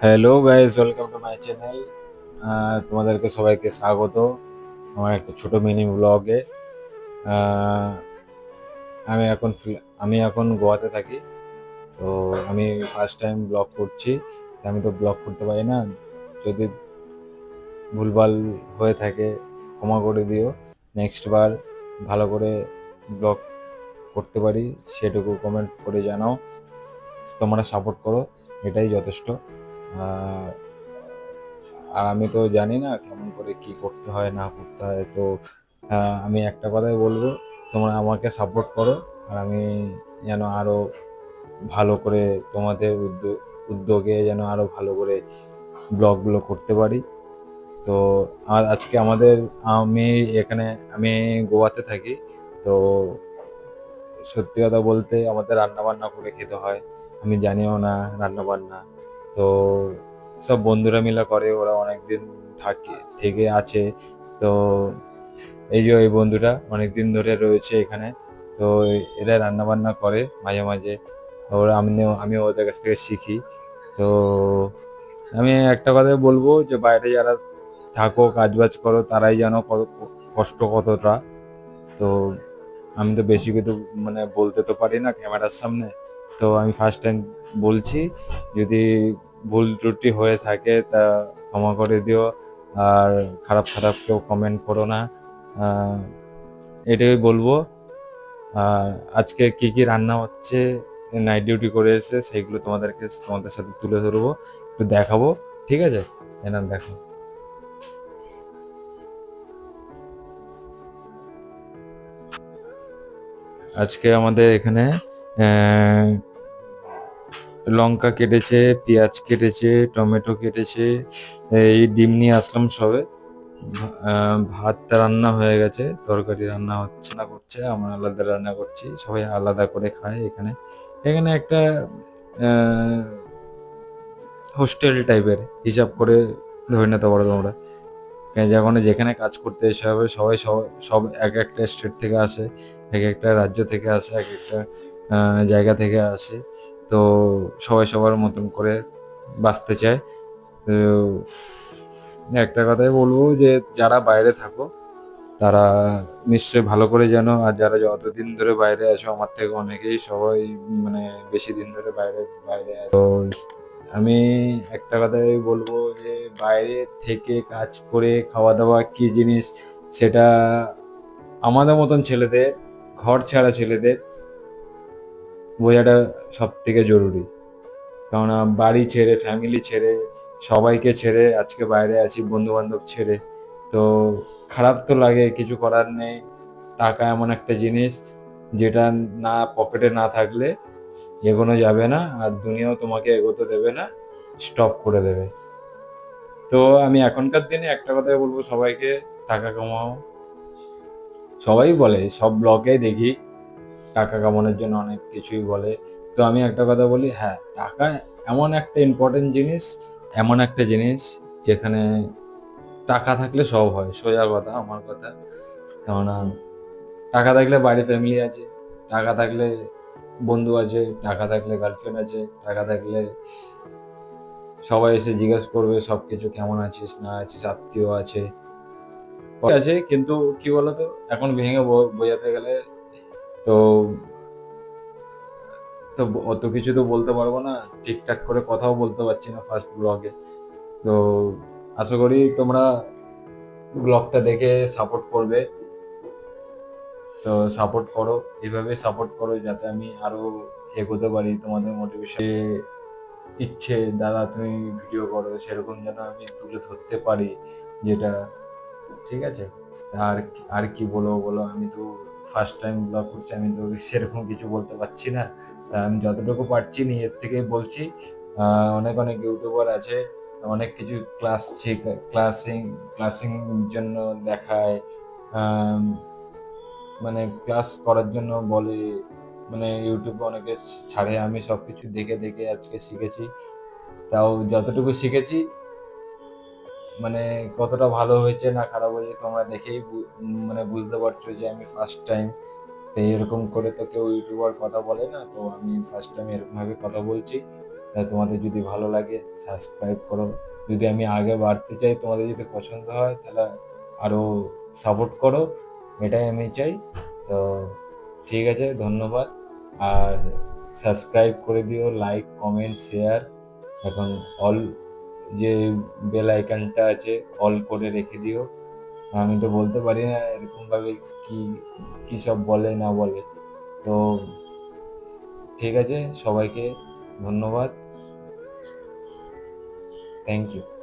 Hello guys, welcome to my channel. তোমাদেরকে সবাইকে স্বাগত আমার একটা ছোট মিনি ব্লগে। আমি এখন গোয়াতে থাকি। তো আমি ফার্স্ট টাইম ব্লগ করছি। তো আমি তো ব্লগ করতে পারি না। যদি ভুলভাল হয়ে থাকে ক্ষমা করে দিও। নেক্সট বার ভালো করে ব্লগ করতে পারি সেটুকু কমেন্ট করে জানাও। তোমরা সাপোর্ট করো, এটাই যথেষ্ট। আহ, আর আমি তো জানি না কেমন করে কি করতে হয় না করতে হয়। তো আমি একটা কথাই বলবো, তোমরা আমাকে সাপোর্ট করো। আর আমি যেন আরো ভালো করে তোমাদের উদ্যোগে যেন আরো ভালো করে ব্লগগুলো করতে পারি। তো আজকে আমি এখানে আমি গোয়াতে থাকি। তো সত্যি কথা বলতে আমাদের রান্না বান্না করে খেতে হয়। আমি জানিও না রান্না বান্না। তো সব বন্ধুরা মিলে করে, ওরা অনেকদিন থেকে আছে। তো এই বন্ধুটা অনেকদিন ধরে রয়েছে এখানে। তো এরা রান্না বান্না করে মাঝে মাঝে। ওরা আমি ওদের কাছ থেকে শিখি। তো আমি একটা কথাই বলবো যে বাইরে যারা থাকো কাজ বাজ করো তারাই জানো কষ্ট কতটা। তো আমি তো বেশি কিছু বলতে তো পারি না ক্যামেরার সামনে। তো আমি ফার্স্ট টাইম বলছি, যদি ভুল ত্রুটি হয়ে থাকে তা ক্ষমা করে দিও। আর খারাপ খারাপ কেউ কমেন্ট করো না। আহ, এটাই বলবো। আর আজকে কি কি রান্না হচ্ছে, নাইট ডিউটি করে এসে সেইগুলো তোমাদের সাথে তুলে ধরবো, একটু দেখাবো। ঠিক আছে, এনার দেখো। আজকে আমাদের এখানে আহ, লঙ্কা কেটেছে, পেঁয়াজ কেটেছে, টমেটো কেটেছে। এই ডিম নিয়ে আসলাম সবে। ভাতটা রান্না হয়ে গেছে, তরকারি রান্না হচ্ছে না করছে, আমরা আলাদা রান্না করছি, সবাই আলাদা করে খায় এখানে। এখানে একটা হোস্টেল টাইপের হিসাব করে ধরে নিতে পারো তোমরা। যখন যেখানে কাজ করতে এসে হবে সবাই সব সব এক একটা স্টেট থেকে আসে, এক একটা রাজ্য থেকে আসে, এক একটা জায়গা থেকে আসে। তো সবাই সবার মতন করে বাঁচতে চায়। তো একটা কথাই বলবো যে যারা বাইরে থাকো তারা নিশ্চয়ই ভালো করে জানো। আর যারা যতদিন ধরে বাইরে আছো, আমার থেকে অনেকেই সবাই মানে বেশি দিন ধরে বাইরে বাইরে আছো। তো আমি একটা কথাই বলবো যে বাইরে থেকে কাজ করে খাওয়া দাওয়া কি জিনিস, সেটা আমাদের মতন ছেলেদের, ঘর ছাড়া ছেলেদের বোঝাটা সব থেকে জরুরি। কেননা বাড়ি ছেড়ে, ফ্যামিলি ছেড়ে, সবাইকে ছেড়ে আজকে বাইরে আছি, বন্ধু বান্ধব ছেড়ে। তো খারাপ তো লাগে, কিছু করার নেই। টাকা এমন একটা জিনিস যেটা না পকেটে না থাকলে এগোনো যাবে না, আর দুনিয়াও তোমাকে এগোতে দেবে না, স্টপ করে দেবে। তো আমি এখনকার দিনে একটা কথাই বলবো সবাইকে, টাকা কামাও। সবাই বলে, সব ব্লগে দেখি টাকা কামানোর জন্য অনেক কিছুই বলে। তো আমি একটা কথা বলি, হ্যাঁ, টাকা এমন একটা ইম্পর্টেন্ট জিনিস, এমন একটা জিনিস যেখানে টাকা থাকলে সব হয়, সোজা কথা, আমার কথা। কেননা টাকা থাকলে বাড়ি ফ্যামিলি আছে, টাকা থাকলে বন্ধু আছে, টাকা থাকলে গার্লফ্রেন্ড আছে, টাকা থাকলে সবাই এসে জিজ্ঞেস করবে সবকিছু কেমন আছিস না আছিস, আত্মীয় আছে আছে। কিন্তু কি বলতো, এখন ভেঙে বোঝাতে গেলে তো তো অত কিছু তো বলতে পারবো না, ঠিকঠাক করে কথাও বলতে পারছি না ফার্স্ট ব্লগে। তো আশা করি তোমরা ব্লগটা দেখে সাপোর্ট করবে। তো সাপোর্ট করো, এইভাবে সাপোর্ট করো যাতে আমি আরো এগোতে পারি। তোমাদের মোটিভেশন ইচ্ছে দাদা তুমি ভিডিও করো, সেরকম যেন আমি তুলে ধরতে পারি, যেটা ঠিক আছে। আর আর কি বলবো বলো, আমি তো ফার্স্ট টাইম ব্লগ করছি, আমি তো সেরকম কিছু বলতে পারছি না। তা আমি যতটুকু পারছি নিজের থেকে বলছি। অনেক অনেক ইউটিউবার আছে, অনেক কিছু ক্লাসিং ক্লাসিং জন্য দেখায়। আম, ক্লাস করার জন্য বলে, ইউটিউবে অনেকে ছাড়ে, আমি সবকিছু দেখে দেখে আজকে শিখেছি। তাও যতটুকু শিখেছি, মানে কতটা ভালো হয়েছে না খারাপ হয়েছে তোমরা দেখেই বুঝতে পারছো যে আমি ফার্স্ট টাইম। তো এরকম করে তো কেউ ইউটিউবার কথা বলে না, তো আমি ফার্স্ট টাইম এরকম ভাবে কথা বলছি। তাই তোমাদের যদি ভালো লাগে সাবস্ক্রাইব করো। যদি আমি আগে বাড়তে চাই, তোমাদের যদি পছন্দ হয়, তাহলে আরও সাপোর্ট করো, এটাই আমি চাই। তো ঠিক আছে, ধন্যবাদ। আর সাবস্ক্রাইব করে দিও, লাইক কমেন্ট শেয়ার। এখন অল যে বেল আইকনটা আছে অল করে রেখে দিও। আমি তো বলতে পারি না এরকমভাবে কি কি সব বলে না বলে। তো ঠিক আছে, সবাইকে ধন্যবাদ, থ্যাংক ইউ।